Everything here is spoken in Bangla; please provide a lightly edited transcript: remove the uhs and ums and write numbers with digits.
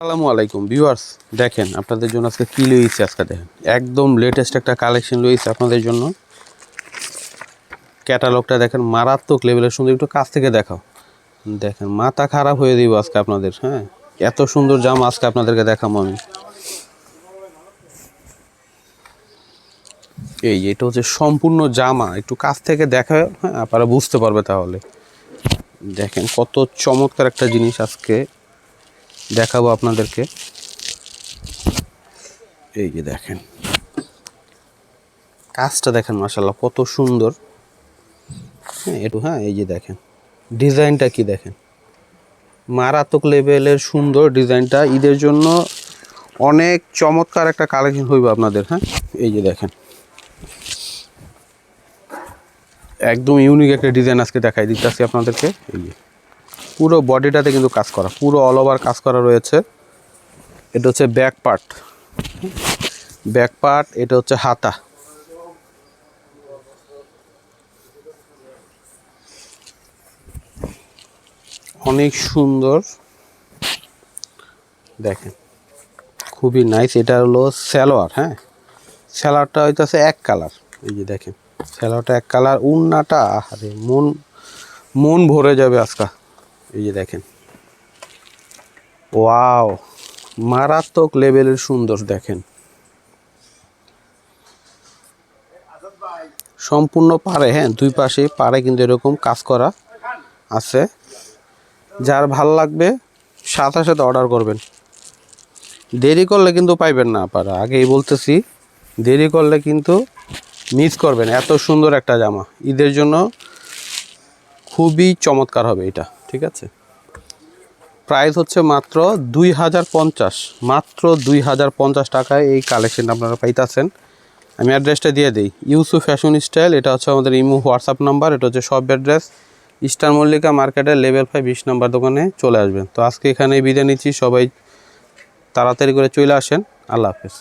আসসালামু আলাইকুম ভিউয়ার্স, দেখেন আপনাদের জন্য আজকে কী লইছি। আজকে দেখেন একদম লেটেস্ট একটা কালেকশন লইছি আপনাদের জন্য। ক্যাটালগটা দেখেন মারাত্মক লেভেলের সুন্দর, একটু কাছ থেকে দেখাও। দেখেন মাথা খারাপ হয়ে দিব আজকে আপনাদের। হ্যাঁ, এত সুন্দর জামা আজকে আপনাদেরকে দেখাবো আমি। এই এটা হচ্ছে সম্পূর্ণ জামা, একটু কাছ থেকে দেখা, হ্যাঁ আপনারা বুঝতে পারবে। তাহলে দেখেন কত চমৎকার একটা জিনিস আজকে দেখাবো আপনাদেরকে। এই যে দেখেন কাজটা দেখেন, মাশাআল্লাহ কত সুন্দর। হ্যাঁ একটু, হ্যাঁ এই যে দেখেন ডিজাইনটা কি দেখেন, মারাত্মক লেভেলের সুন্দর ডিজাইনটা। ঈদের জন্য অনেক চমৎকার একটা কালেকশন হইব আপনাদের। হ্যাঁ এই যে দেখেন একদম ইউনিক একটা ডিজাইন আজকে দেখাই দিতেছি আপনাদেরকে। এই যে পুরো বডিটাতে কিন্তু কাজ করা, পুরো অল ওভার কাজ করা রয়েছে। এটা হচ্ছে ব্যাক পার্ট, ব্যাক পার্ট, এটা হচ্ছে হাতা। অনেক সুন্দর দেখেন, খুবই নাইস। এটা হলো সালোয়ার। হ্যাঁ সালোয়ারটা হইতেছে এক কালার। এই যে দেখেন সালোয়ারটা এক কালার, উন্নাটা আরে মন মন ভরে যাবে আজকে। এই যে দেখেন ওয়াও, মারাত্মক লেভেলের সুন্দর। দেখেন সম্পূর্ণ পাড়ে, হ্যাঁ দুই পাশে পাড়ে কিন্তু এরকম কাজ করা আছে। যার ভাল লাগবে সাথে সাথে অর্ডার করবেন, দেরি করলে কিন্তু পাইবেন না আপনারা। আগেই বলতেছি, দেরি করলে কিন্তু মিস করবেন। এত সুন্দর একটা জামা ঈদের জন্য খুবই চমৎকার হবে এটা, ঠিক আছে। প্রাইস হচ্ছে মাত্র 2050, মাত্র 2050 টাকায় এই কালেকশন আপনারা পাইতেছেন। আমি অ্যাড্রেসটা দিয়ে দিই, ইউসুফ ফ্যাশন স্টাইল। এটা হচ্ছে আমাদের ইমো হোয়াটসঅ্যাপ নাম্বার। এটা হচ্ছে সব অ্যাড্রেস ইস্টার মল্লিকা মার্কেটের লেভেল 5 20 নম্বর দোকানে চলে আসবেন। তো আজকে এখানে বিদায় নিচ্ছি, সবাই তাড়াতাড়ি করে চলে আসেন। আল্লাহ হাফেজ।